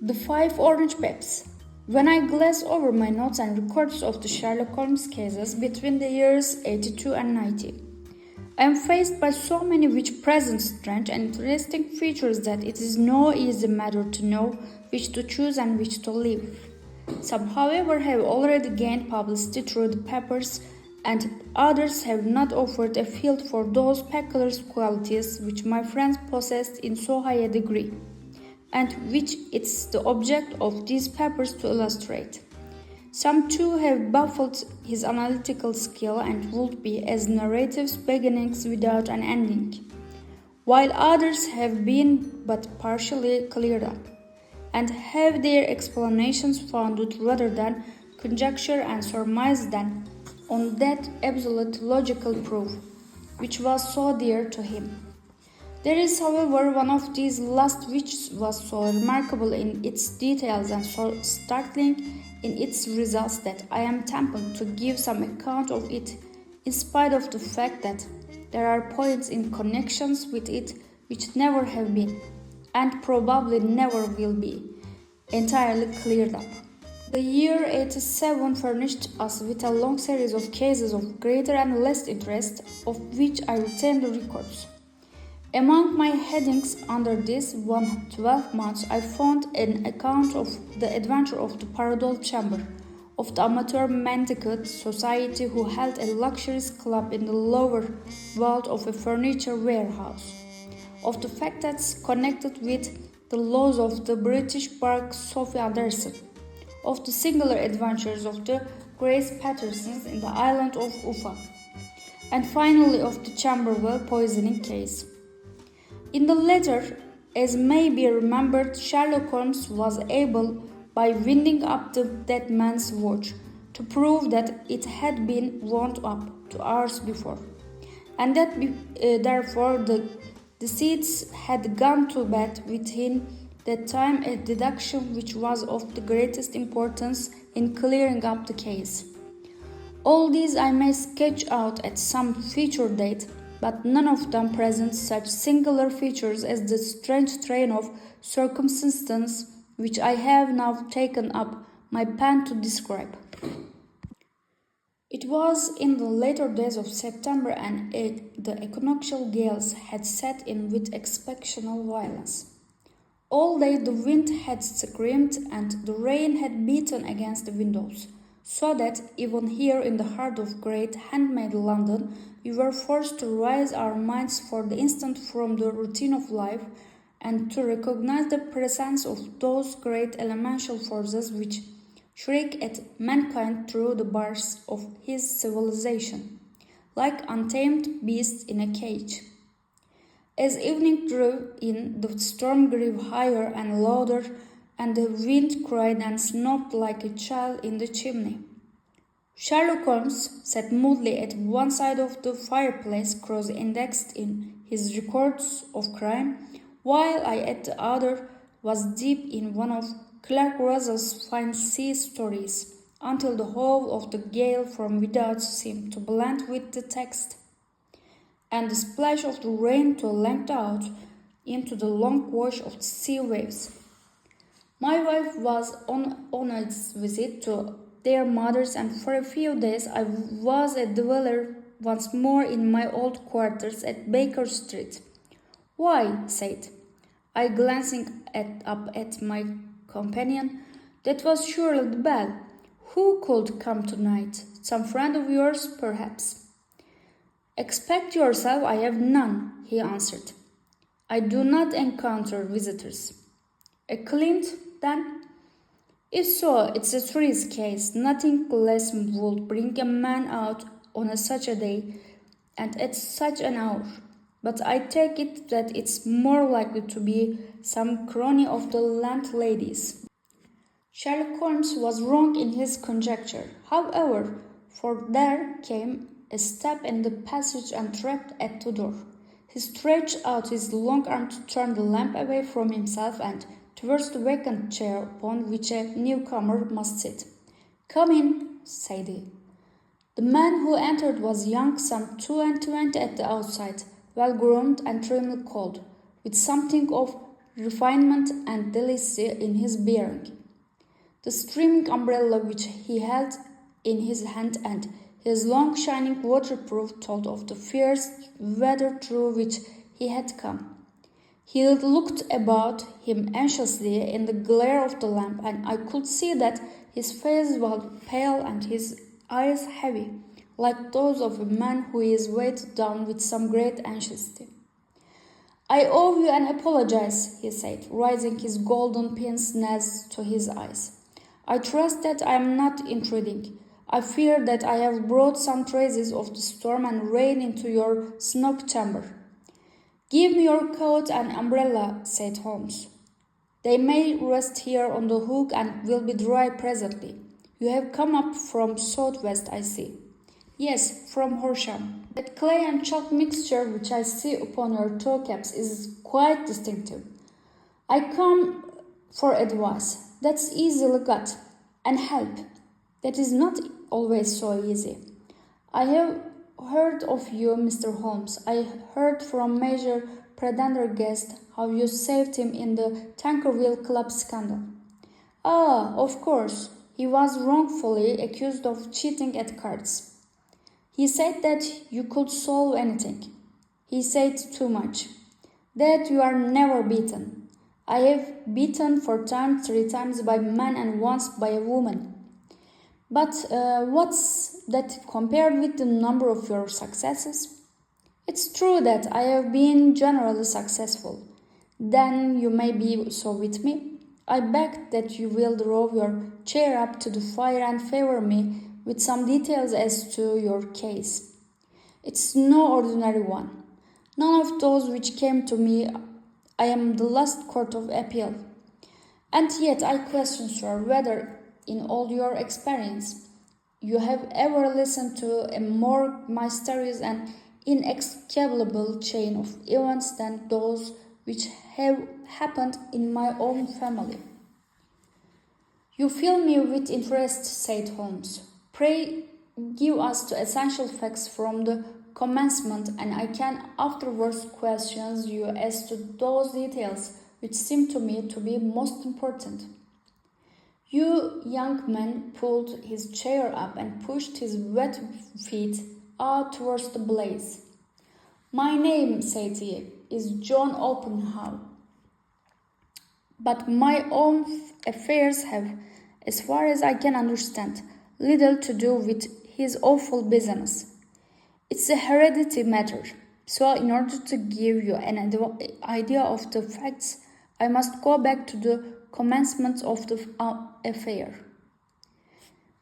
The 5 Orange Pips. When I glaze over my notes and records of the Sherlock Holmes cases between the years 82 and 90, I am faced by so many which present strange and interesting features that it is no easy matter to know which to choose and which to leave. Some, however, have already gained publicity through the papers, and others have not offered a field for those peculiar qualities which my friends possessed in so high a degree, and which it's the object of these papers to illustrate. Some too have baffled his analytical skill and would be as narratives beginnings without an ending, while others have been but partially cleared up, and have their explanations founded rather than conjecture and surmise than on that absolute logical proof which was so dear to him. There is, however, one of these last which was so remarkable in its details and so startling in its results that I am tempted to give some account of it, in spite of the fact that there are points in connections with it which never have been, and probably never will be, entirely cleared up. The year 87 furnished us with a long series of cases of greater and less interest, of which I retain the records. Among my headings under this 12 months, I found an account of the adventure of the Paradol Chamber, of the amateur mendicant society who held a luxurious club in the lower vault of a furniture warehouse, of the facts connected with the laws of the British Park Sophie Anderson, of the singular adventures of the Grace Pattersons in the island of Ufa, and finally of the Camberwell poisoning case. In the latter, as may be remembered, Sherlock Holmes was able, by winding up the dead man's watch, to prove that it had been wound up 2 hours before, and that therefore the deceased had gone to bed within that time, a deduction which was of the greatest importance in clearing up the case. All these I may sketch out at some future date, but none of them present such singular features as the strange train of circumstances which I have now taken up my pen to describe. It was in the later days of September, and the equinoctial gales had set in with exceptional violence. All day the wind had screamed and the rain had beaten against the windows, so that even here in the heart of great handmade London we were forced to raise our minds for the instant from the routine of life and to recognize the presence of those great elemental forces which shriek at mankind through the bars of his civilization, like untamed beasts in a cage. As evening drew in, the storm grew higher and louder, and the wind cried and snapped like a child in the chimney. Sherlock Holmes sat moodily at one side of the fireplace, cross-indexed in his records of crime, while I at the other was deep in one of Clark Russell's fine sea stories, until the howl of the gale from without seemed to blend with the text, and the splash of the rain to lengthen out into the long wash of the sea waves. My wife was on a visit to their mothers, and for a few days I was a dweller once more in my old quarters at Baker Street. "Why," said I, glancing up at my companion, "that was surely the bell. Who could come tonight? Some friend of yours, perhaps?" "Expect yourself, I have none," he answered. "I do not encounter visitors." "A Clint, then?" "If so, it's a serious case. Nothing less would bring a man out on such a day and at such an hour. But I take it that it's more likely to be some crony of the landlady's." Sherlock Holmes was wrong in his conjecture, however, for there came a step in the passage and tapped at the door. He stretched out his long arm to turn the lamp away from himself and towards the vacant chair upon which a newcomer must sit. "Come in," said he. The man who entered was young, some 22 at the outside, well-groomed and trimly cold, with something of refinement and delicacy in his bearing. The streaming umbrella which he held in his hand and his long shining waterproof told of the fierce weather through which he had come. He looked about him anxiously in the glare of the lamp, and I could see that his face was pale and his eyes heavy, like those of a man who is weighed down with some great anxiety. "I owe you an apology," he said, raising his golden pince-nez to his eyes. "I trust that I am not intruding. I fear that I have brought some traces of the storm and rain into your snug chamber." "Give me your coat and umbrella," said Holmes. "They may rest here on the hook and will be dry presently. You have come up from southwest, I see." "Yes, from Horsham. That clay and chalk mixture which I see upon your toe caps is quite distinctive." "I come for advice. That's easily got. And help. That is not always so easy. I have heard of you, Mr. Holmes. I heard from Major Prendergast how you saved him in the Tankerville Club scandal." "Ah, of course. He was wrongfully accused of cheating at cards. He said that you could solve anything. He said too much. That you are never beaten. I have beaten 3 times by man and once by a woman. But what's that compared with the number of your successes? It's true that I have been generally successful. Then you may be so with me. I beg that you will draw your chair up to the fire and favor me with some details as to your case. It's no ordinary one. None of those which came to me. I am the last court of appeal. And yet I question, sir, whether in all your experience you have ever listened to a more mysterious and inexplicable chain of events than those which have happened in my own family." "You fill me with interest," said Holmes. "Pray give us the essential facts from the commencement, and I can afterwards question you as to those details which seem to me to be most important." The young man pulled his chair up and pushed his wet feet out towards the blaze. "My name," said he, "is John Oppenhau. But my own affairs have, as far as I can understand, little to do with his awful business. It's a heredity matter, so in order to give you an idea of the facts, I must go back to the commencement of the affair.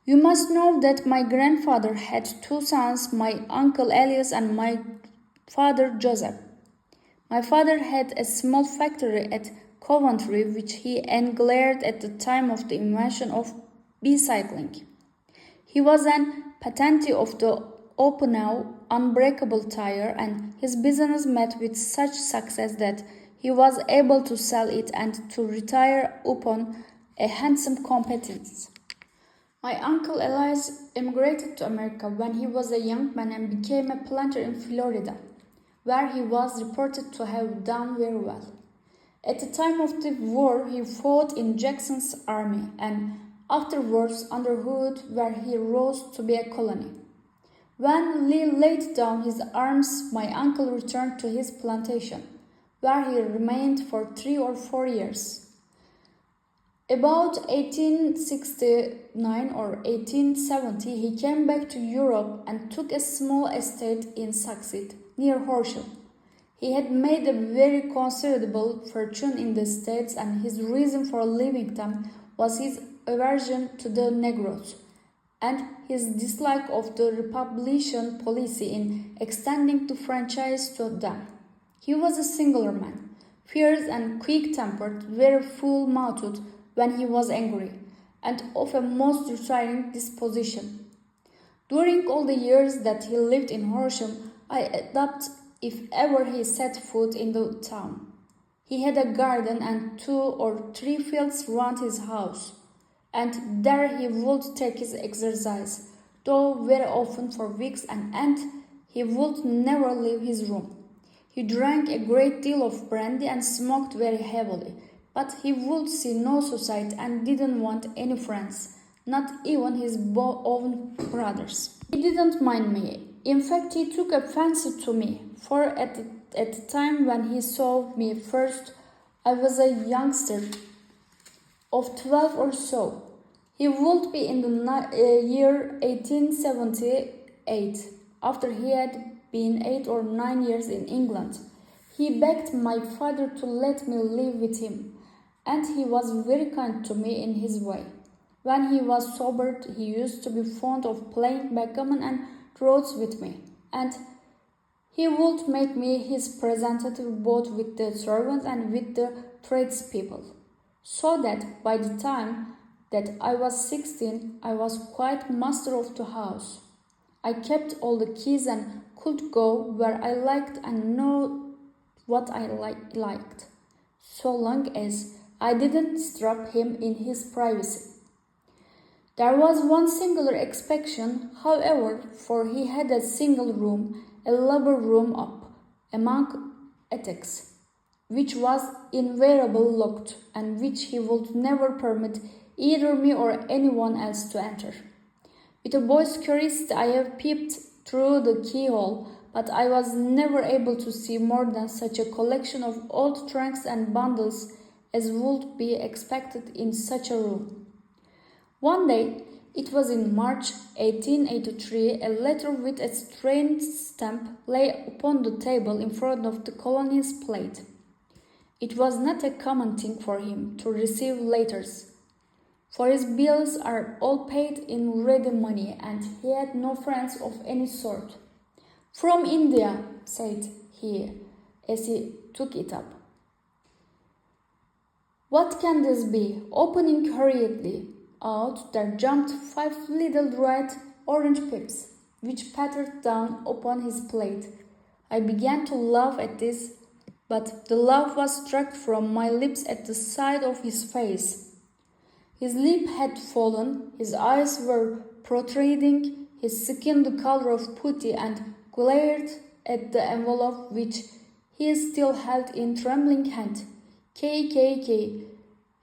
You must know that my grandfather had 2 sons, my uncle Elias and my father Joseph. My father had a small factory at Coventry which he engaged at the time of the invention of bicycling. He was an patentee of the Oppenhau unbreakable tire, and his business met with such success that he was able to sell it and to retire upon a handsome competence. My uncle Elias emigrated to America when he was a young man and became a planter in Florida, where he was reported to have done very well. At the time of the war, he fought in Jackson's army and afterwards under Hood, where he rose to be a colonel. When Lee laid down his arms, my uncle returned to his plantation, where he remained for 3 or 4 years. About 1869 or 1870, he came back to Europe and took a small estate in Sussex, near Horsham. He had made a very considerable fortune in the States, and his reason for leaving them was his aversion to the Negroes and his dislike of the Republican policy in extending the franchise to them. He was a singular man, fierce and quick-tempered, very full-mouthed when he was angry, and of a most retiring disposition. During all the years that he lived in Horsham, I doubt if ever he set foot in the town. He had a garden and 2 or 3 fields round his house, and there he would take his exercise, though very often for weeks on end he would never leave his room. He drank a great deal of brandy and smoked very heavily, but he would see no society and didn't want any friends, not even his own brothers. He didn't mind me. In fact, he took a fancy to me, for at the time when he saw me first, I was a youngster of 12 or so. He would be in the year 1878, after he had been 8 or 9 years in England. He begged my father to let me live with him, and he was very kind to me in his way. When he was sobered, he used to be fond of playing backgammon and draughts with me, and he would make me his representative both with the servants and with the tradespeople, so that by the time that I was 16, I was quite master of the house. I kept all the keys and could go where I liked and know what I liked, so long as I didn't disturb him in his privacy. There was one singular exception, however, for he had a single room, a lumber room up among attics, which was invariably locked, and which he would never permit either me or anyone else to enter. With a boy's curiosity I have peeped through the keyhole, but I was never able to see more than such a collection of old trunks and bundles as would be expected in such a room. One day, it was in March 1883, a letter with a strange stamp lay upon the table in front of the colonel's plate. It was not a common thing for him to receive letters, for his bills are all paid in ready money, and he had no friends of any sort. "From India," said he, as he took it up. "What can this be?" Opening hurriedly, out there jumped 5 little red orange pips, which pattered down upon his plate. I began to laugh at this, but the laugh was struck from my lips at the sight of his face. His lip had fallen, his eyes were protruding, his skin the color of putty, and glared at the envelope which he still held in trembling hand. K,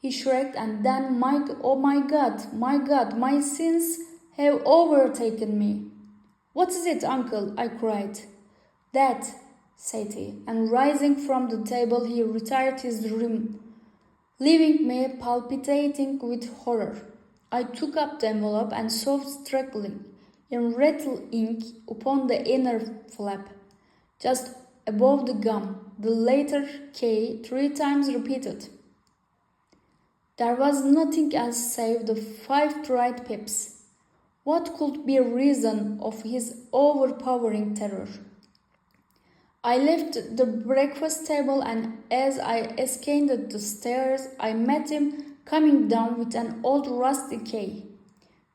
he shrieked, and then, my God, my sins have overtaken me." "What is it, uncle?" I cried. "That," said he, and rising from the table he retired to his room, leaving me palpitating with horror. I took up the envelope and saw struggling in red ink upon the inner flap, just above the gum, the letter K 3 times repeated. There was nothing else save the 5 dried pips. What could be a reason of his overpowering terror? I left the breakfast table, and as I ascended the stairs, I met him coming down with an old rusty key,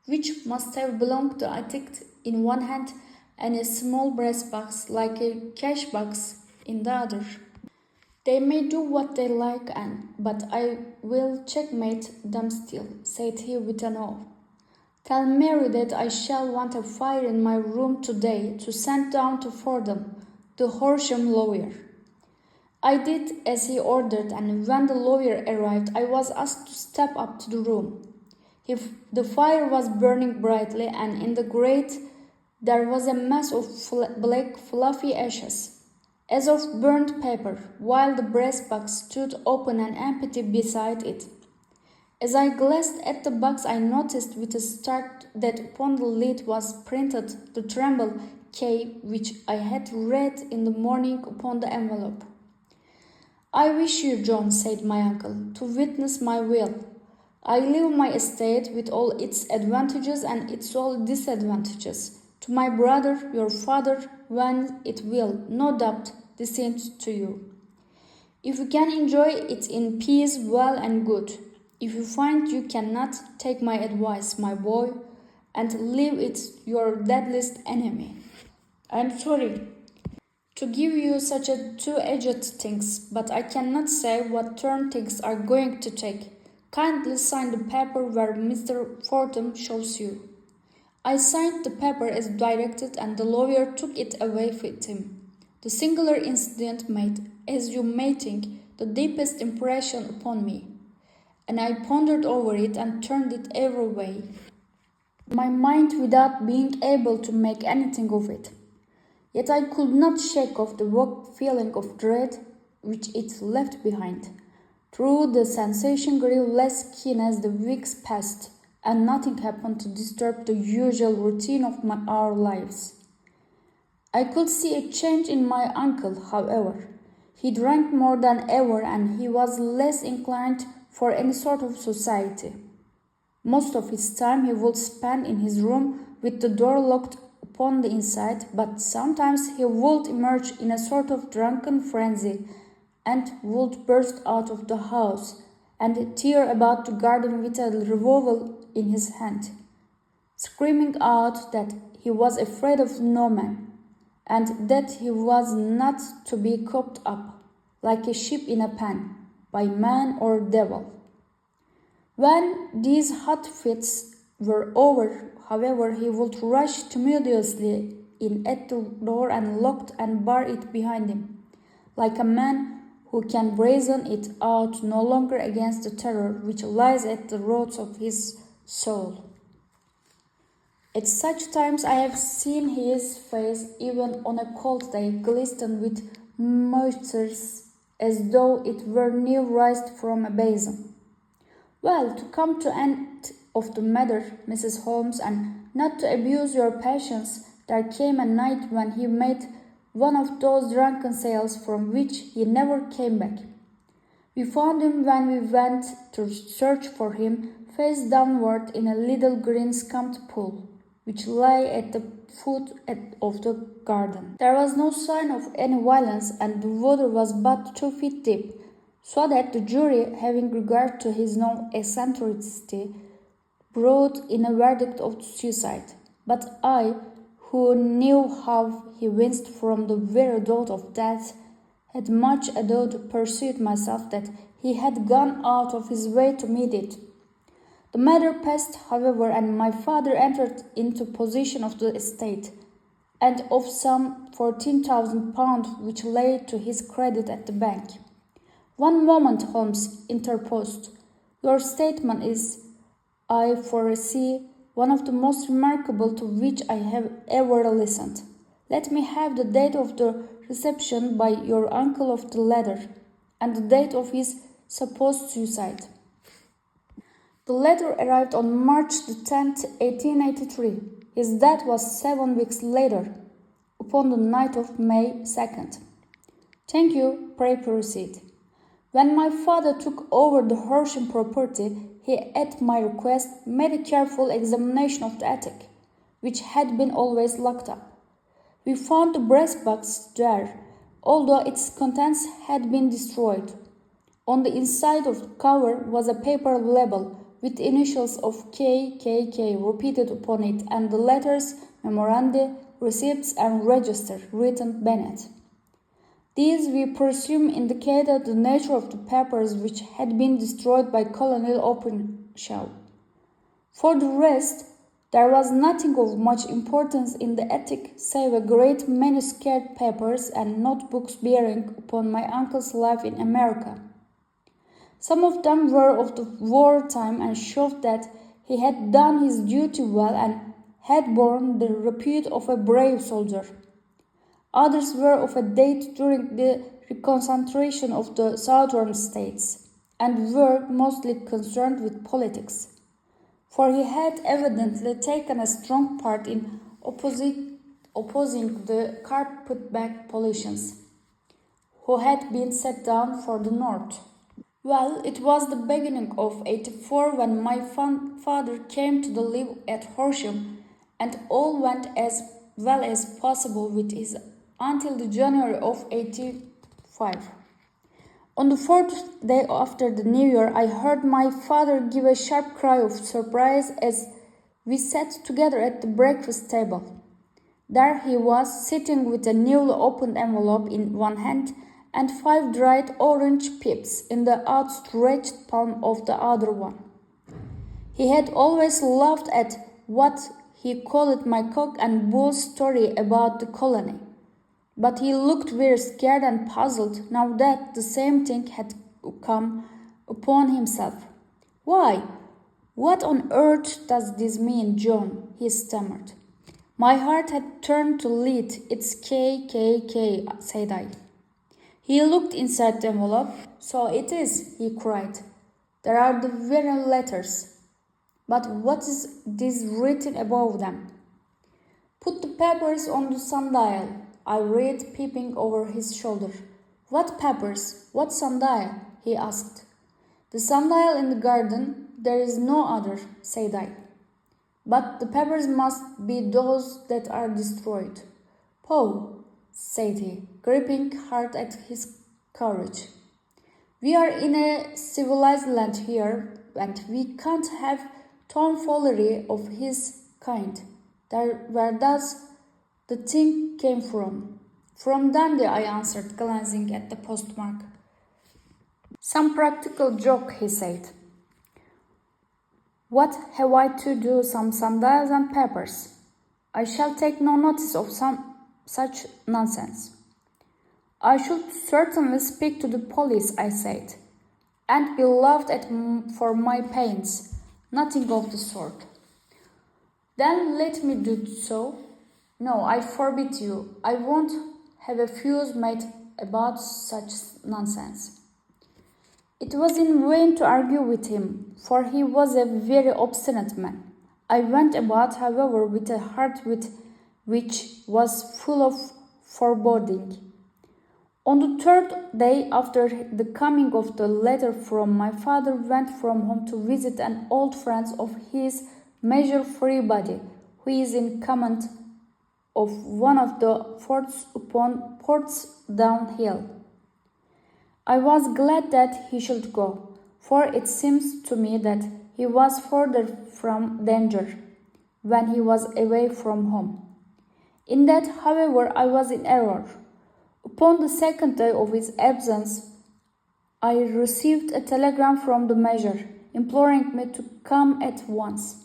which must have belonged to attic in one hand and a small brass box like a cash box in the other. "They may do what they like, but I will checkmate them still," said he with an oath. "Tell Mary that I shall want a fire in my room today to send down to Fordham, the Horsham lawyer." I did as he ordered, and when the lawyer arrived, I was asked to step up to the room. The fire was burning brightly, and in the grate there was a mass of black fluffy ashes, as of burnt paper, while the brass box stood open and empty beside it. As I glanced at the box, I noticed with a start that upon the lid was printed the tremble K which I had read in the morning upon the envelope. "I wish you, John," said my uncle, "to witness my will. I leave my estate with all its advantages and its all disadvantages to my brother, your father, when it will, no doubt, descend to you. If you can enjoy it in peace, well and good. If you find you cannot, take my advice, my boy, and leave it your deadliest enemy. I am sorry to give you such a two-edged things, but I cannot say what turn things are going to take. Kindly sign the paper where Mr. Fordham shows you." I signed the paper as directed, and the lawyer took it away with him. The singular incident made, as you may think, the deepest impression upon me, and I pondered over it and turned it every way, my mind without being able to make anything of it. Yet I could not shake off the vague feeling of dread which it left behind. True, the sensation grew less keen as the weeks passed, and nothing happened to disturb the usual routine of our lives. I could see a change in my uncle, however. He drank more than ever, and he was less inclined for any sort of society. Most of his time he would spend in his room with the door locked upon the inside, but sometimes he would emerge in a sort of drunken frenzy and would burst out of the house and tear about the garden with a revolver in his hand, screaming out that he was afraid of no man, and that he was not to be cooped up, like a sheep in a pen, by man or devil. When these hot fits were over, however, he would rush tumultuously in at the door and lock and bar it behind him, like a man who can brazen it out no longer against the terror which lies at the roots of his soul. At such times I have seen his face, even on a cold day, glisten with moisture as though it were new raised from a basin. Well, to come to end of the matter, Mrs. Holmes, and not to abuse your patience, there came a night when he made one of those drunken sails from which he never came back. We found him when we went to search for him, face downward in a little green scumped pool, which lay at the foot of the garden. There was no sign of any violence, and the water was but 2 feet deep, so that the jury, having regard to his known eccentricity, brought in a verdict of suicide. But I, who knew how he winced from the very thought of death, had much ado to persuade myself that he had gone out of his way to meet it. The matter passed, however, and my father entered into possession of the estate, and of some £14,000 which lay to his credit at the bank. "One moment, Holmes," interposed. "Your statement is, I foresee, one of the most remarkable to which I have ever listened. Let me have the date of the reception by your uncle of the letter, and the date of his supposed suicide." The letter arrived on March the 10th, 1883. His death was 7 weeks later, upon the night of May 2nd. "Thank you. Pray proceed." "When my father took over the Horsham property, he, at my request, made a careful examination of the attic, which had been always locked up. We found the brass box there, although its contents had been destroyed. On the inside of the cover was a paper label with the initials of KKK repeated upon it, and the letters, memoranda, receipts, and register written beneath. These, we presume, indicated the nature of the papers which had been destroyed by Colonel Openshaw. For the rest, there was nothing of much importance in the attic save a great many scattered papers and notebooks bearing upon my uncle's life in America. Some of them were of the war time and showed that he had done his duty well and had borne the repute of a brave soldier. Others were of a date during the reconcentration of the southern states, and were mostly concerned with politics, for he had evidently taken a strong part in opposing the carpetbag politicians, who had been set down for the North. Well, it was the beginning of '84 when my father came to live at Horsham, and all went as well as possible with his until the January of '85. On the 4th day after the New Year, I heard my father give a sharp cry of surprise as we sat together at the breakfast table. There he was, sitting with a newly opened envelope in one hand and 5 dried orange pips in the outstretched palm of the other one. He had always laughed at what he called my cock and bull story about the colony, But he looked very scared and puzzled now that the same thing had come upon himself. "Why, what on earth does this mean, John?" he stammered. "My heart had turned to lead. It's K, said I. He looked inside the envelope. "So it is," he cried. "There are the very letters. But what is this written above them?" "Put the papers on the sundial," I read, peeping over his shoulder. "What papers? What sundial?" he asked. "The sundial in the garden. There is no other," said I. "But the papers must be those that are destroyed." "Poh," said he, gripping hard at his courage. "We are in a civilized land here, and we can't have tomfoolery of his kind. Where does the thing came from?" "From Dundee," I answered, glancing at the postmark. "Some practical joke," he said. "What have I to do some sundials and papers? I shall take no notice of such nonsense." "I should certainly speak to the police," I said, "and be laughed at for my pains. Nothing of the sort." "Then let me do so." "No, I forbid you. I won't have a fuss made about such nonsense." It was in vain to argue with him, for he was a very obstinate man. I went about, however, with a heart which was full of foreboding. On the third day after the coming of the letter from my father went from home to visit an old friend of his, Major Freebody, who is in command of one of the forts upon Portsdown Hill. I was glad that he should go, for it seems to me that he was further from danger when he was away from home. In that, however, I was in error. Upon the second day of his absence, I received a telegram from the Major, imploring me to come at once.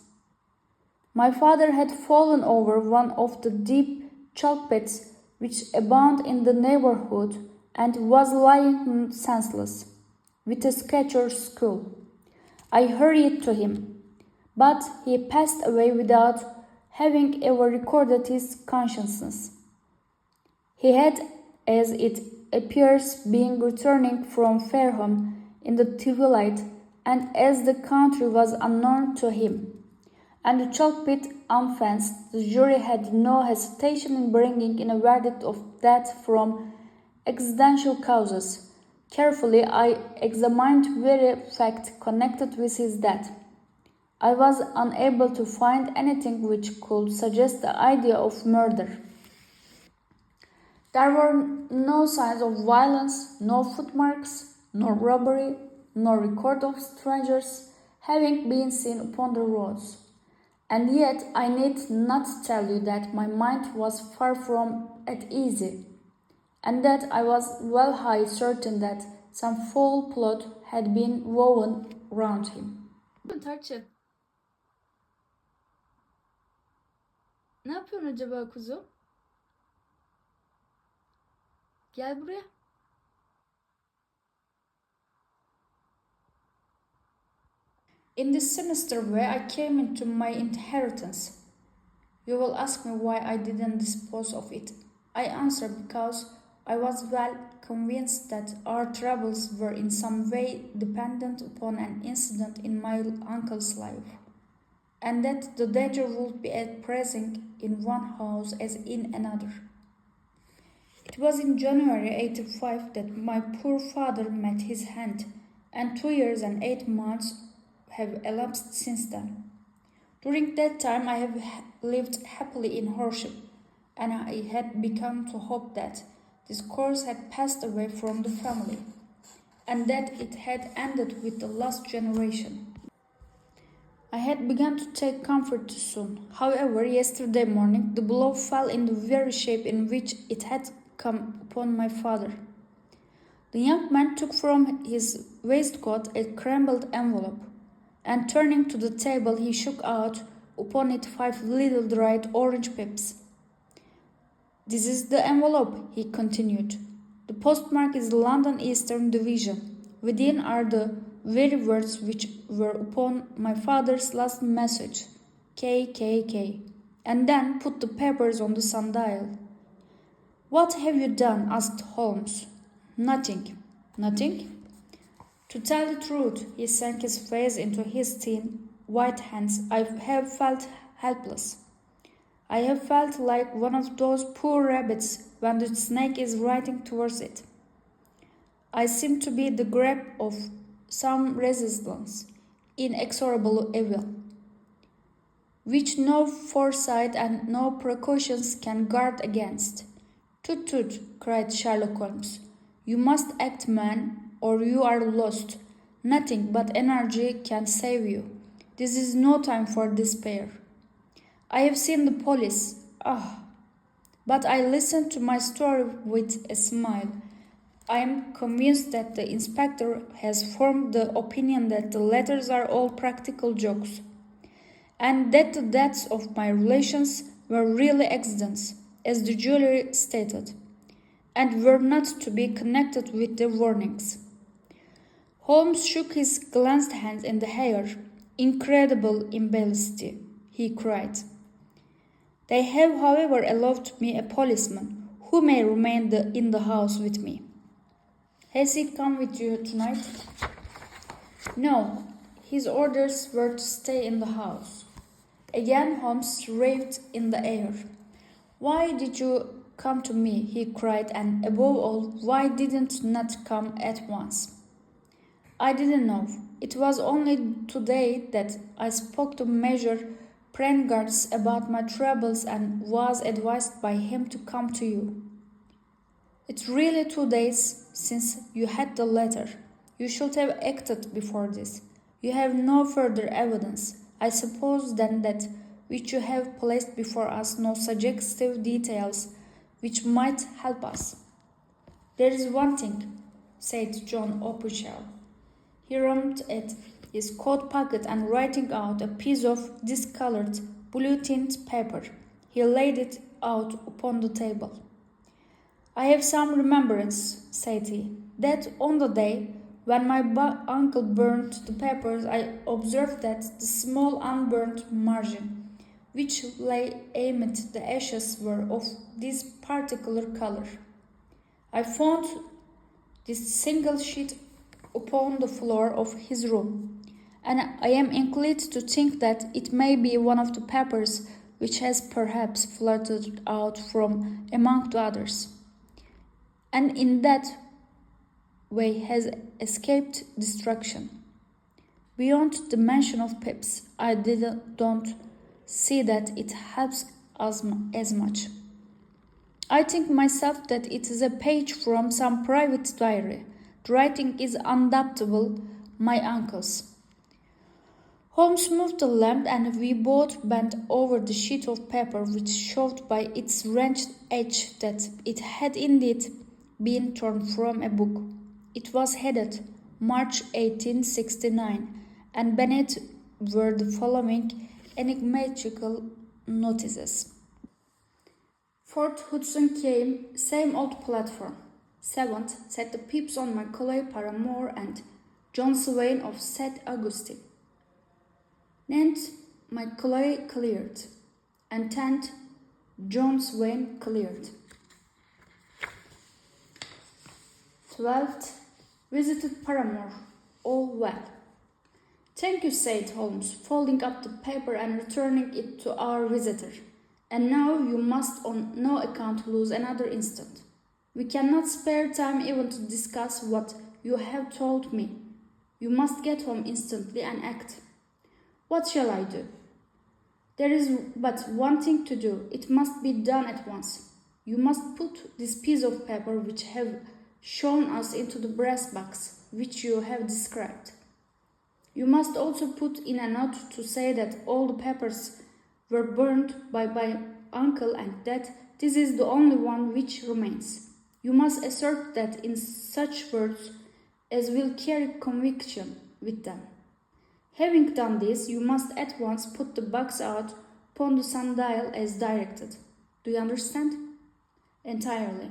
My father had fallen over one of the deep chalk pits which abound in the neighborhood, and was lying senseless, with a sketcher's skull. I hurried to him, but he passed away without having ever recorded his consciousness. He had, as it appears, been returning from Fareham in the twilight, and as the country was unknown to him, and the chalk pit unfenced, the jury had no hesitation in bringing in a verdict of death from accidental causes. Carefully, I examined every fact connected with his death. I was unable to find anything which could suggest the idea of murder. There were no signs of violence, no footmarks, no robbery, no record of strangers having been seen upon the roads. And yet I need not tell you that my mind was far from at ease, and that I was well high certain that some foul plot had been woven round him. Tarçın. Ne yapıyorsun acaba kuzu? Gel buraya. In this sinister way I came into my inheritance. You will ask me why I didn't dispose of it. I answer because I was well convinced that our troubles were in some way dependent upon an incident in my uncle's life, and that the danger would be as pressing in one house as in another. It was in January 85 that my poor father met his end, and 2 years and 8 months have elapsed since then. During that time I have lived happily in Horsham, and I had begun to hope that this course had passed away from the family, and that it had ended with the last generation. I had begun to take comfort too soon. However, yesterday morning the blow fell in the very shape in which it had come upon my father. The young man took from his waistcoat a crumpled envelope, and turning to the table he shook out upon it 5 little dried orange pips. This is the envelope, he continued. The postmark is London Eastern Division. Within are the very words which were upon my father's last message, KKK, and then put the papers on the sundial. What have you done? Asked Holmes. Nothing. Nothing? To tell the truth, he sank his face into his thin, white hands. I have felt helpless. I have felt like one of those poor rabbits when the snake is riding towards it. I seem to be the grip of some resistance, inexorable evil, which no foresight and no precautions can guard against. Tut tut, cried Sherlock Holmes. You must act, man, or you are lost. Nothing but energy can save you. This is no time for despair. I have seen the police. But I listened to my story with a smile. I am convinced that the inspector has formed the opinion that the letters are all practical jokes, and that the deaths of my relations were really accidents, as the jury stated, and were not to be connected with the warnings. Holmes shook his glanced hands in the air. Incredible imbecility, he cried. They have, however, allowed me a policeman who may remain in the house with me. Has he come with you tonight? No, his orders were to stay in the house. Again Holmes raved in the air. Why did you come to me? He cried, and above all, why didn't not come at once? I didn't know. It was only today that I spoke to Major Prendergast about my troubles and was advised by him to come to you. It's really 2 days since you had the letter. You should have acted before this. You have no further evidence. I suppose then that which you have placed before us no suggestive details which might help us. There is one thing, said John Openshaw. He rummaged at his coat pocket and writing out a piece of discolored, blue-tinted paper, he laid it out upon the table. I have some remembrance, said he, that on the day when my uncle burned the papers, I observed that the small unburnt margin, which lay amid the ashes, were of this particular color. I found this single sheet upon the floor of his room, and I am inclined to think that it may be one of the papers which has perhaps fluttered out from among the others, and in that way has escaped destruction. Beyond the mention of pips, I don't see that it helps us as much. I think myself that it is a page from some private diary. The writing is undoubtable my uncle's. Holmes moved the lamp, and we both bent over the sheet of paper, which showed by its wrenched edge that it had indeed been torn from a book. It was headed March 1869, and beneath were the following enigmatical notices. Fort Hudson came, same old platform. 7th, set the pips on Macaulay Paramore and John Swain of St. Augustine. 9th, Macaulay cleared, and 10th, John Swain cleared. 12th, visited Paramore, all well. Thank you, said Holmes, folding up the paper and returning it to our visitor. And now you must on no account lose another instant. We cannot spare time even to discuss what you have told me. You must get home instantly and act. What shall I do? There is but one thing to do. It must be done at once. You must put this piece of paper which have shown us into the brass box which you have described. You must also put in a note to say that all the papers were burned by my uncle and that this is the only one which remains. You must assert that in such words as will carry conviction with them. Having done this, you must at once put the box out upon the sundial as directed. Do you understand? Entirely.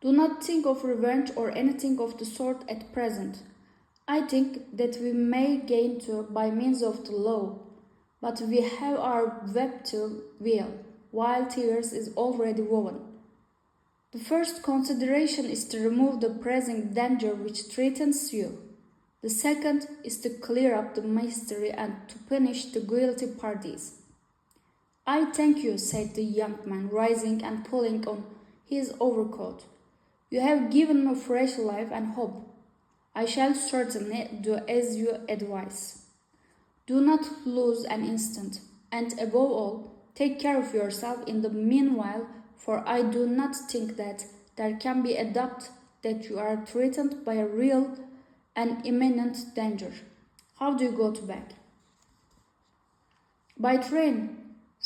Do not think of revenge or anything of the sort at present. I think that we may gain too by means of the law, but we have our web to weave, while tears is already woven. The first consideration is to remove the pressing danger which threatens you. The second is to clear up the mystery and to punish the guilty parties. I thank you, said the young man, rising and pulling on his overcoat. You have given me fresh life and hope. I shall certainly do as you advise. Do not lose an instant, and above all, take care of yourself in the meanwhile, for I do not think that there can be a doubt that you are threatened by a real and imminent danger. How do you go to bed? By train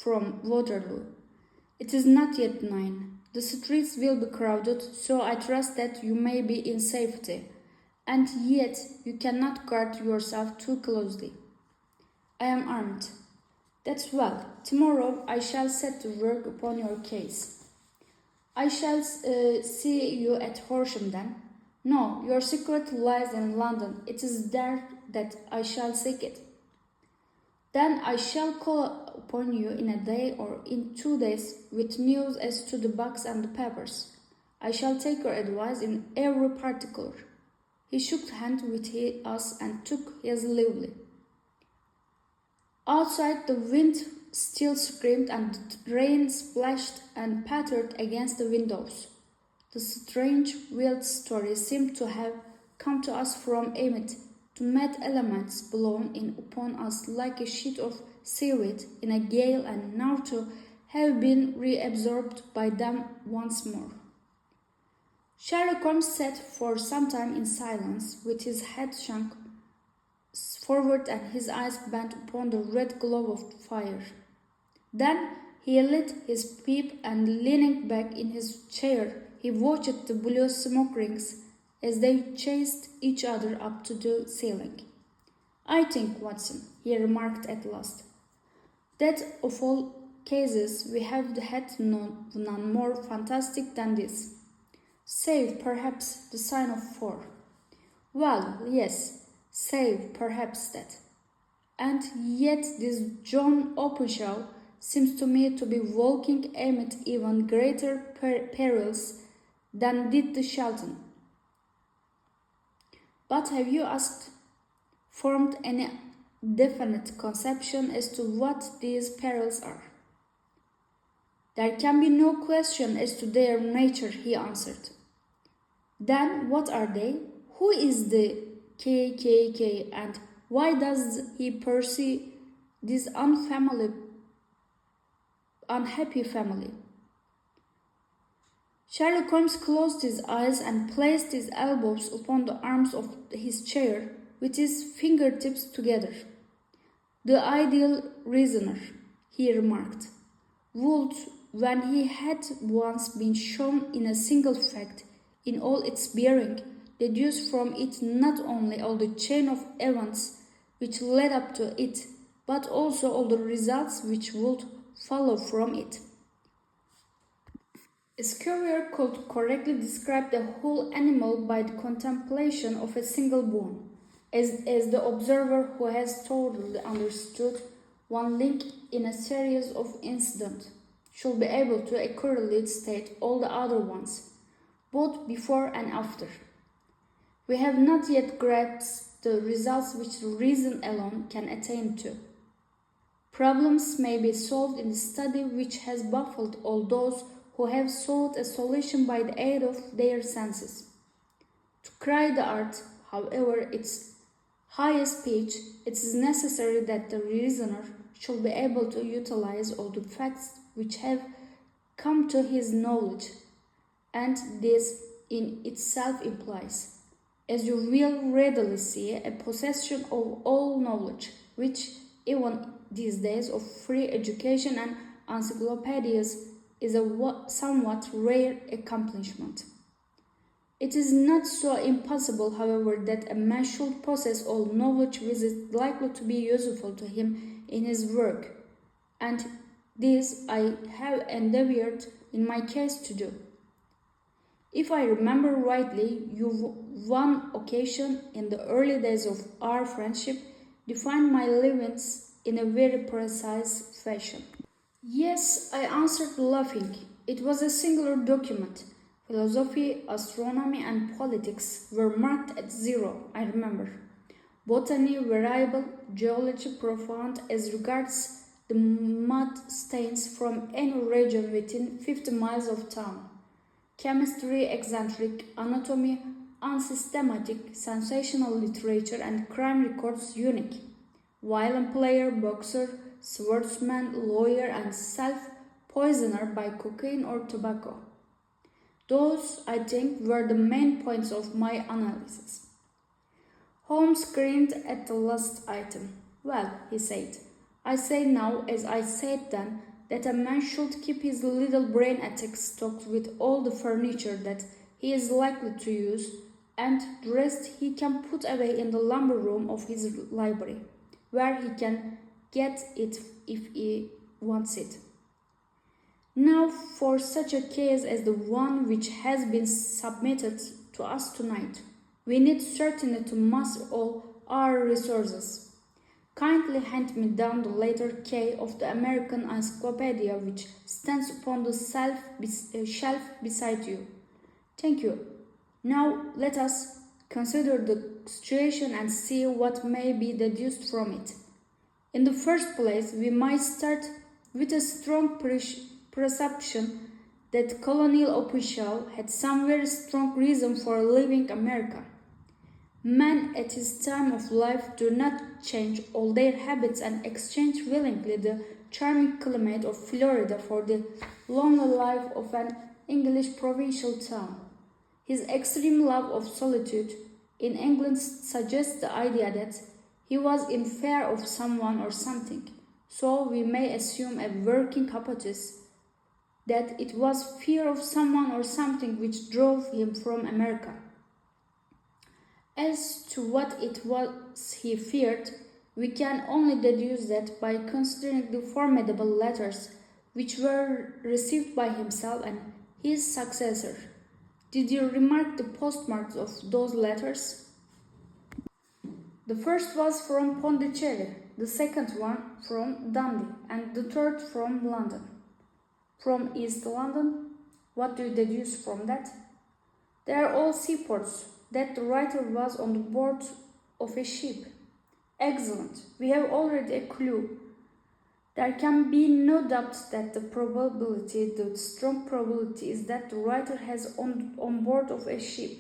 from Waterloo. It is not yet 9. The streets will be crowded, so I trust that you may be in safety, and yet you cannot guard yourself too closely. I am armed. That's well. Tomorrow I shall set to work upon your case. I shall see you at Horsham then. No, your secret lies in London. It is there that I shall seek it. Then I shall call upon you in a day or in 2 days with news as to the box and the papers. I shall take your advice in every particular. He shook hands with us and took his leave. Outside the wind still screamed and the rain splashed and pattered against the windows. The strange, wild story seemed to have come to us from amid the mad elements blown in upon us like a sheet of seaweed in a gale, and now to have been reabsorbed by them once more. Sherlock Holmes sat for some time in silence, with his head sunk forward and his eyes bent upon the red glow of the fire. Then he lit his pipe and, leaning back in his chair, he watched the blue smoke rings as they chased each other up to the ceiling. I think, Watson, he remarked at last, that of all cases we have had none more fantastic than this, save perhaps the sign of 4. Well, yes, save perhaps that. And yet this John Openshaw seems to me to be walking amid even greater perils than did the Shelton. But have you formed any definite conception as to what these perils are? There can be no question as to their nature, he answered. Then what are they? Who is the KKK, and why does he pursue this unhappy family? Sherlock Holmes closed his eyes and placed his elbows upon the arms of his chair with his fingertips together. The ideal reasoner, he remarked, would, when he had once been shown in a single fact in all its bearing, deduce from it not only all the chain of events which led up to it, but also all the results which would follow from it. A scurrier could correctly describe the whole animal by the contemplation of a single bone, as the observer who has thoroughly understood one link in a series of incidents should be able to accurately state all the other ones, both before and after. We have not yet grasped the results which reason alone can attain to. Problems may be solved in the study which has baffled all those who have sought a solution by the aid of their senses. To cry the art, however, its highest pitch, it is necessary that the reasoner should be able to utilize all the facts which have come to his knowledge, and this in itself implies, as you will readily see, a possession of all knowledge, which, even these days of free education and encyclopedias, is a somewhat rare accomplishment. It is not so impossible, however, that a man should possess all knowledge which is likely to be useful to him in his work, and this I have endeavored in my case to do. If I remember rightly, you one occasion in the early days of our friendship defined my livings in a very precise fashion. Yes, I answered laughing. It was a singular document. Philosophy, astronomy, and politics were marked at 0, I remember. Botany variable, geology profound as regards the mud stains from any region within 50 miles of town. Chemistry eccentric, anatomy unsystematic, sensational literature and crime records unique. Violin player, boxer, swordsman, lawyer, and self-poisoner by cocaine or tobacco. Those, I think, were the main points of my analysis. Holmes grinned at the last item. Well, he said, I say now, as I said then, that a man should keep his little brain attic stocked with all the furniture that he is likely to use, and the rest he can put away in the lumber room of his library, where he can get it if he wants it. Now, for such a case as the one which has been submitted to us tonight, we need certainly to mass all our resources. Kindly hand me down the letter K of the American Encyclopedia which stands upon the shelf beside you. Thank you. Now let us consider the situation and see what may be deduced from it. In the first place, we might start with a strong perception that Colonel Official had some very strong reason for leaving America. Men at his time of life do not change all their habits and exchange willingly the charming climate of Florida for the lonely life of an English provincial town. His extreme love of solitude in England suggests the idea that he was in fear of someone or something, so we may assume a working hypothesis that it was fear of someone or something which drove him from America. As to what it was he feared, we can only deduce that by considering the formidable letters which were received by himself and his successor. Did you remark the postmarks of those letters? The first was from Pondicherry, the second one from Dundee, and the third from London. From East London? What do you deduce from that? They are all seaports. That the writer was on the board of a ship. Excellent. We have already a clue. There can be no doubt that the strong probability is that the writer has on board of a ship.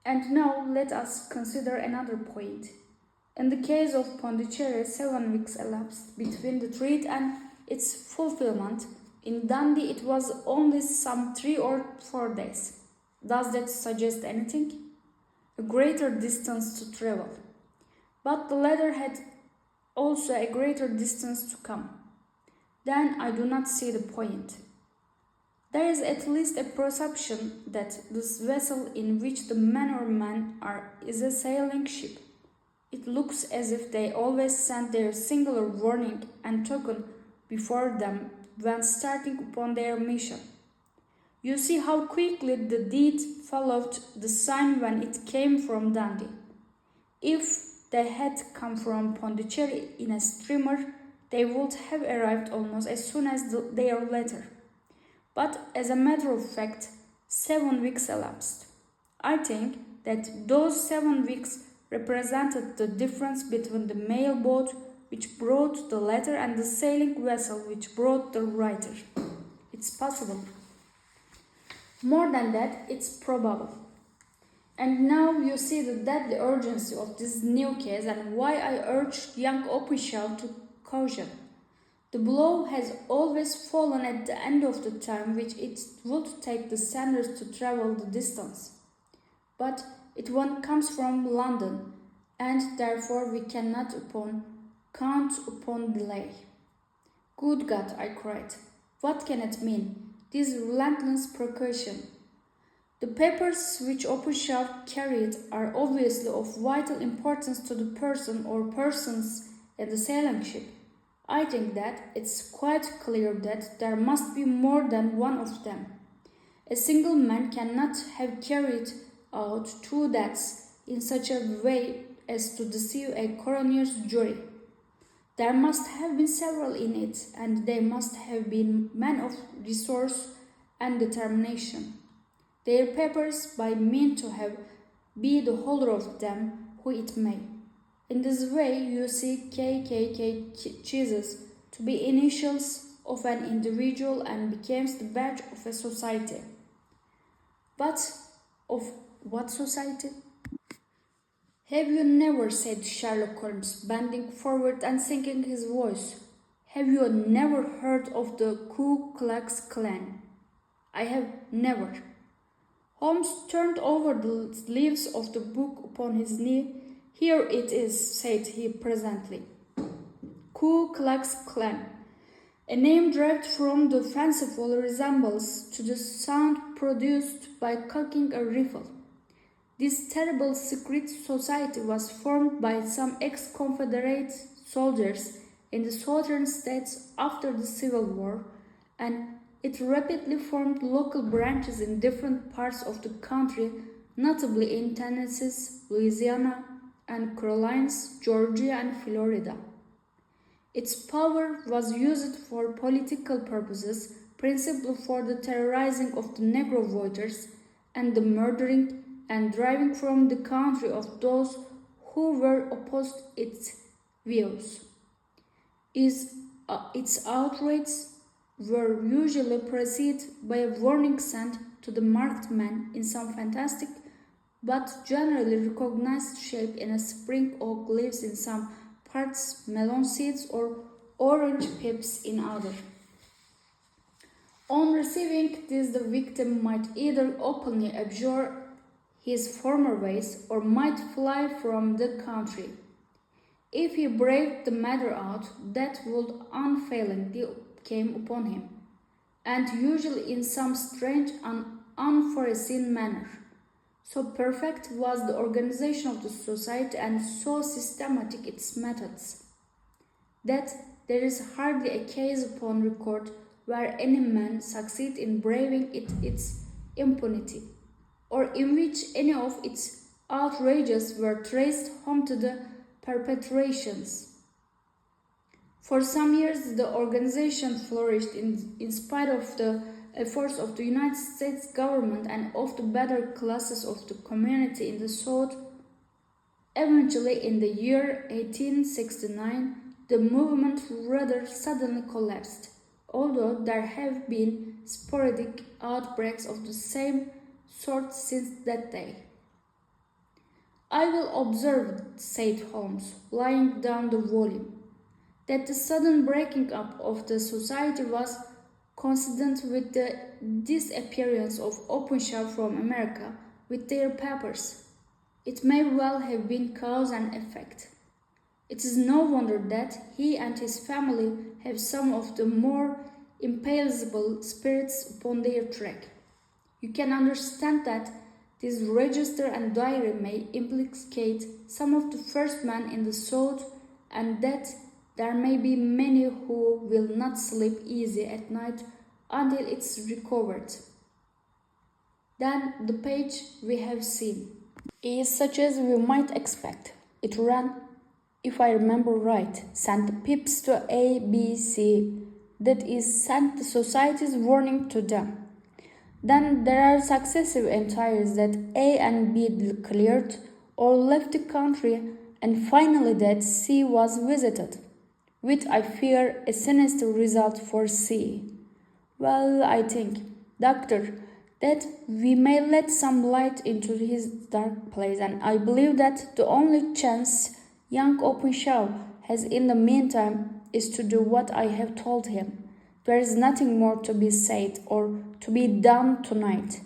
And now let us consider another point. In the case of Pondicherry, 7 weeks elapsed between the treaty and its fulfillment. In Dundee, it was only some 3 or 4 days. Does that suggest anything? A greater distance to travel. But the letter had also a greater distance to come. Then I do not see the point. There is at least a perception that this vessel in which the men are is a sailing ship. It looks as if they always send their singular warning and token before them when starting upon their mission. You see how quickly the deed followed the sign when it came from Dundee. If they had come from Pondicherry in a steamer, they would have arrived almost as soon as their letter. But as a matter of fact, 7 weeks elapsed. I think that those 7 weeks represented the difference between the mail boat which brought the letter and the sailing vessel which brought the writer. It's possible. More than that, it's probable. And now you see the deadly urgency of this new case and why I urge young official to caution. The blow has always fallen at the end of the time which it would take the senders to travel the distance. But it one comes from London, and therefore we cannot count upon delay. Good God, I cried. What can it mean? This relentless precaution. The papers which official carried are obviously of vital importance to the person or persons in the sailing ship. I think that it's quite clear that there must be more than one of them. A single man cannot have carried out two deaths in such a way as to deceive a coroner's jury. There must have been several in it, and they must have been men of resource and determination. Their papers by mean to have be the holder of them who it may. In this way you see KKK cheeses to be initials of an individual and becomes the badge of a society. But of what society? Have you never, said Sherlock Holmes, bending forward and sinking his voice, have you never heard of the Ku Klux Klan? I have never. Holmes turned over the leaves of the book upon his knee. Here it is, said he presently. Ku Klux Klan. A name derived from the fanciful resemblance to the sound produced by cocking a rifle. This terrible secret society was formed by some ex-Confederate soldiers in the southern states after the Civil War, and it rapidly formed local branches in different parts of the country, notably in Tennessee, Louisiana, and Carolinas, Georgia, and Florida. Its power was used for political purposes, principally for the terrorizing of the Negro voters and the murdering and driving from the country of those who were opposed its views. Its outrages were usually preceded by a warning sent to the marked man in some fantastic but generally recognized shape in a spring oak leaves in some parts, melon seeds, or orange pips in others. On receiving this, the victim might either openly abjure his former ways or might fly from the country. If he braved the matter out, death would unfailingly come upon him, and usually in some strange and unforeseen manner. So perfect was the organization of the society and so systematic its methods, that there is hardly a case upon record where any man succeeded in braving its impunity, or in which any of its outrages were traced home to the perpetrations. For some years, the organization flourished in spite of the efforts of the United States government and of the better classes of the community in the South. Eventually, in the year 1869, the movement rather suddenly collapsed, although there have been sporadic outbreaks of the same sort since that day. I will observe, said Holmes, laying down the volume, that the sudden breaking up of the society was coincident with the disappearance of Openshaw from America with their papers. It may well have been cause and effect. It is no wonder that he and his family have some of the more impalpable spirits upon their track. You can understand that this register and diary may implicate some of the first men in the South, and that there may be many who will not sleep easy at night until it's recovered. Then the page we have seen is such as we might expect. It ran, if I remember right, sent the pips to A, B, C, that is, sent the society's warning to them. Then there are successive entries that A and B declared or left the country, and finally that C was visited, with, I fear, a sinister result for C. Well, I think, Doctor, that we may let some light into his dark place, and I believe that the only chance young Openshaw has in the meantime is to do what I have told him. There is nothing more to be said or to be done tonight.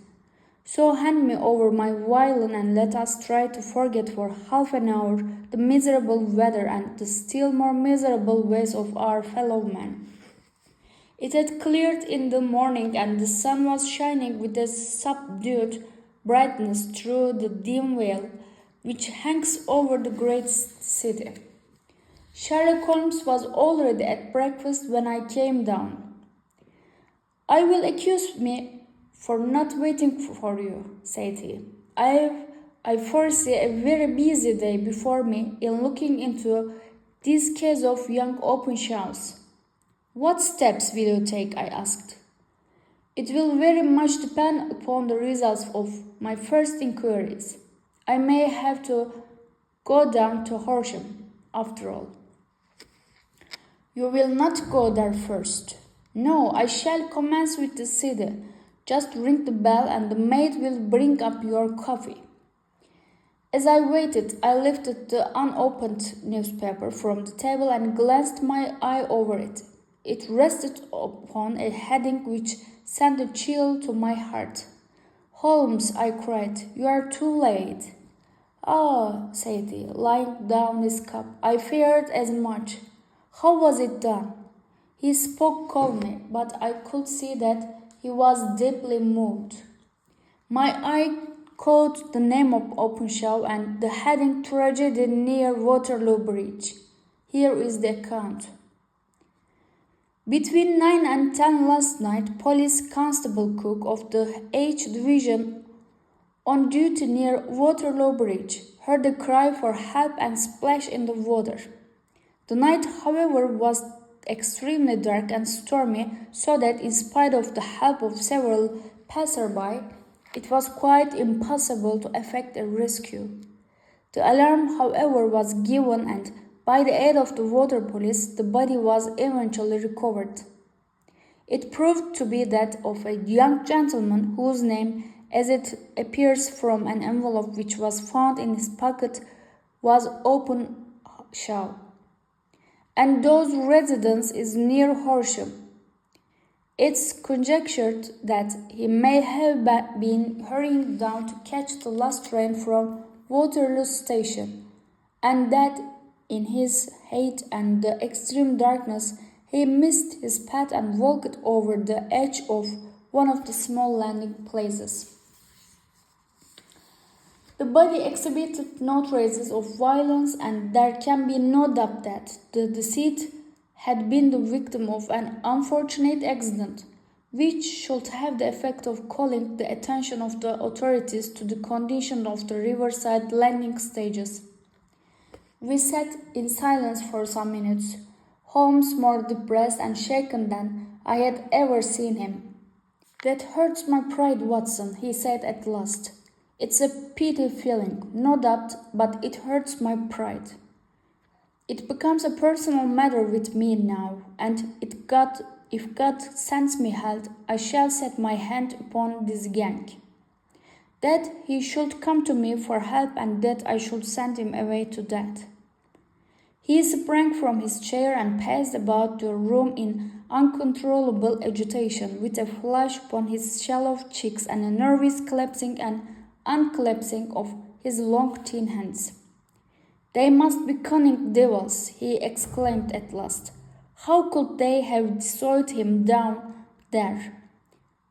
So hand me over my violin and let us try to forget for half an hour the miserable weather and the still more miserable ways of our fellow men. It had cleared in the morning, and the sun was shining with a subdued brightness through the dim veil which hangs over the great city. Sherlock Holmes was already at breakfast when I came down. "I will accuse me for not waiting for you," said he. I foresee a very busy day before me in looking into this case of young Openshaws. "What steps will you take?" I asked. "It will very much depend upon the results of my first inquiries. I may have to go down to Horsham, after all." "You will not go there first." "No, I shall commence with the city. Just ring the bell and the maid will bring up your coffee." As I waited, I lifted the unopened newspaper from the table and glanced my eye over it. It rested upon a heading which sent a chill to my heart. "Holmes," I cried, "you are too late." "Ah," said he, laying down his cup, "I feared as much. How was it done?" He spoke calmly, but I could see that he was deeply moved. My eye caught the name of Openshaw and the heading "Tragedy near Waterloo Bridge." Here is the account. "Between 9 and 10 last night, Police Constable Cook of the H Division on duty near Waterloo Bridge heard a cry for help and splash in the water. The night, however, was extremely dark and stormy, so that in spite of the help of several passers-by, it was quite impossible to effect a rescue. The alarm, however, was given, and by the aid of the water police, the body was eventually recovered. It proved to be that of a young gentleman whose name, as it appears from an envelope which was found in his pocket, was Openshaw, and whose residence is near Horsham. It's conjectured that he may have been hurrying down to catch the last train from Waterloo Station, and that in his hate and the extreme darkness he missed his path and walked over the edge of one of the small landing places. The body exhibited no traces of violence, and there can be no doubt that the deceased had been the victim of an unfortunate accident, which should have the effect of calling the attention of the authorities to the condition of the riverside landing stages. We sat in silence for some minutes, Holmes more depressed and shaken than I had ever seen him. "That hurts my pride, Watson," he said at last. "It's a pity feeling, no doubt, but it hurts my pride. It becomes a personal matter with me now, and if God sends me health, I shall set my hand upon this gang. That he should come to me for help, and that I should send him away to death." He sprang from his chair and paced about the room in uncontrollable agitation, with a flush upon his sallow cheeks and a nervous collapsing and unclasping of his long thin hands. "They must be cunning devils," he exclaimed at last. "How could they have destroyed him down there?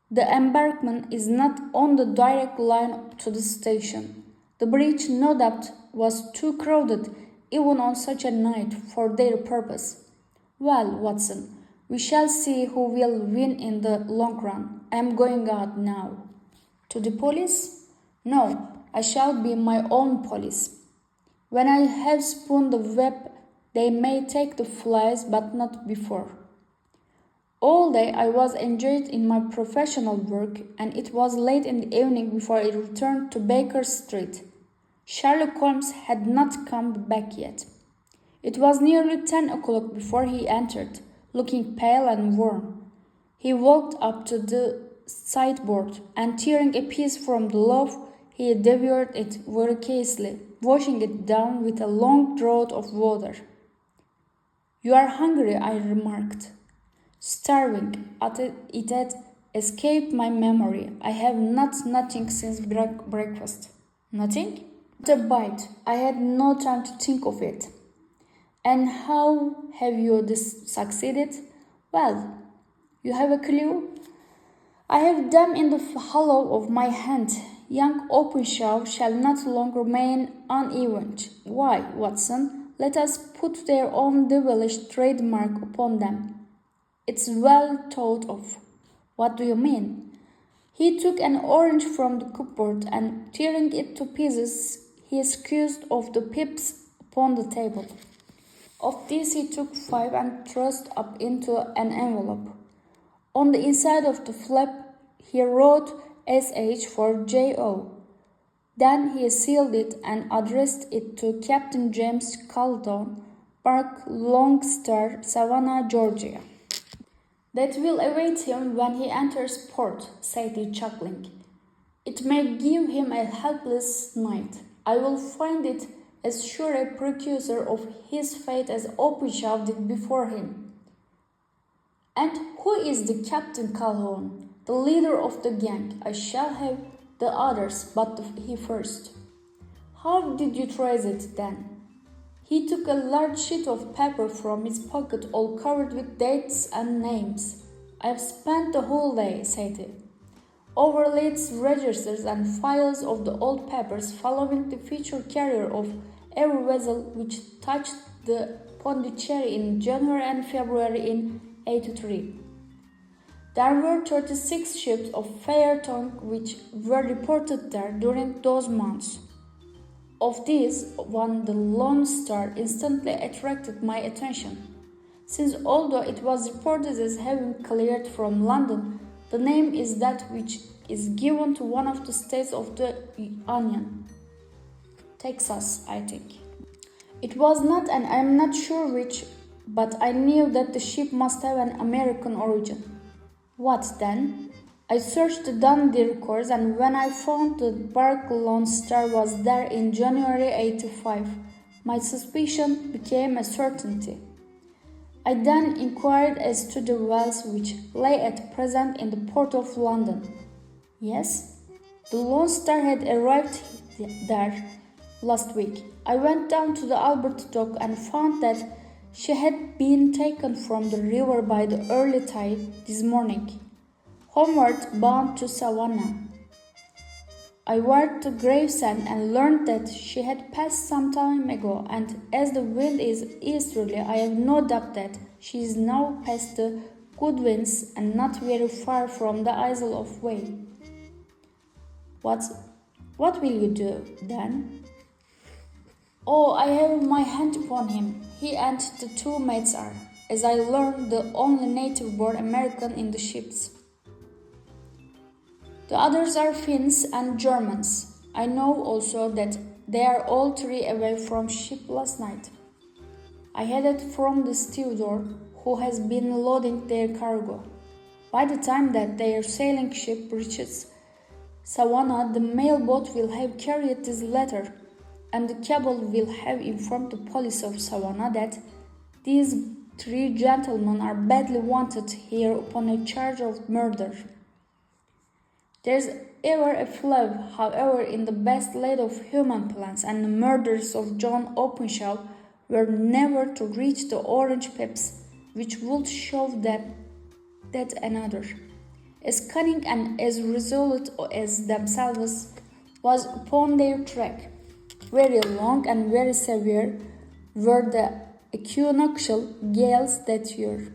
The embankment is not on the direct line to the station. The bridge, no doubt, was too crowded, even on such a night, for their purpose. Well, Watson, we shall see who will win in the long run. I am going out now." "To the police?" "No, I shall be my own police. When I have spun the web, they may take the flies, but not before. All day I was engaged in my professional work, and it was late in the evening before I returned to Baker Street. Sherlock Holmes had not come back yet. It was nearly 10 o'clock before he entered, looking pale and worn. He walked up to the sideboard, and tearing a piece from the loaf, he devoured it voraciously, washing it down with a long draught of water. "You are hungry," I remarked. "Starving. It had escaped my memory. I have nothing since breakfast." "Nothing?" "Not a bite. I had no time to think of it." "And how have you succeeded?" "Well, you have a clue?" "I have them in the hollow of my hand. Young Openshaw shall not long remain unavenged. Why, Watson, let us put their own devilish trademark upon them. It's well thought of. What do you mean? He took an orange from the cupboard and, tearing it to pieces, he squeezed off the pips upon the table. Of these he took 5 and thrust up into an envelope. On the inside of the flap he wrote SH for J.O. Then he sealed it and addressed it to Captain James Calton, Bark Long Star, Savannah, Georgia. That will await him when he enters port, said he, chuckling. It may give him a helpless night. I will find it as sure a precursor of his fate as Openshaw did before him. And who is the Captain Calhoun? The leader of the gang. I shall have the others, but he first. How did you trace it, then? He took a large sheet of paper from his pocket, all covered with dates and names. I have spent the whole day, said he, over lists, registers, and files of the old papers, following the feature carrier of every vessel which touched the Pondicherry in January and February in '83. There were 36 ships of fair tongue which were reported there during those months. Of these, one, the Lone Star, instantly attracted my attention, since although it was reported as having cleared from London, the name is that which is given to one of the states of the Union. Texas, I think. It was not, and I am not sure which, but I knew that the ship must have an American origin. What then? I searched the Dundee records, and when I found the Bark Lone Star was there in January '85, my suspicion became a certainty. I then inquired as to the wells which lay at present in the port of London. Yes, the Lone Star had arrived there last week. I went down to the Albert Dock and found that she had been taken from the river by the early tide this morning, homeward bound to Savannah. I wired to Gravesend and learned that she had passed some time ago, and as the wind is easterly, I have no doubt that she is now past the Goodwins and not very far from the Isle of Wight. What will you do, then? Oh, I have my hand upon him. He and the 2 mates are, as I learned, the only native-born American in the ships. The others are Finns and Germans. I know also that they are all 3 away from ship last night. I had it from the stevedore, who has been loading their cargo. By the time that their sailing ship reaches Savannah, the mail boat will have carried this letter, and the cable will have informed the police of Savannah that these 3 gentlemen are badly wanted here upon a charge of murder. There's ever a flaw, however, in the best laid of human plans, and the murders of John Openshaw were never to reach the orange pips, which would show that another, as cunning and as resolute as themselves, was upon their track. Very long and very severe were the equinoctial gales that year.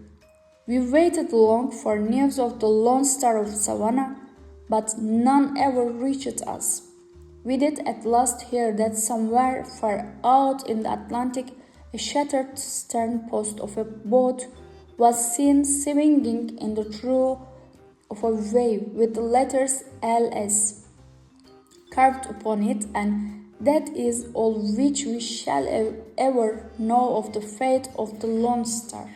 We waited long for news of the Lone Star of Savannah, but none ever reached us. We did at last hear that somewhere far out in the Atlantic a shattered stern post of a boat was seen swinging in the trough of a wave with the letters LS carved upon it, and that is all which we shall ever know of the fate of the Lone Star.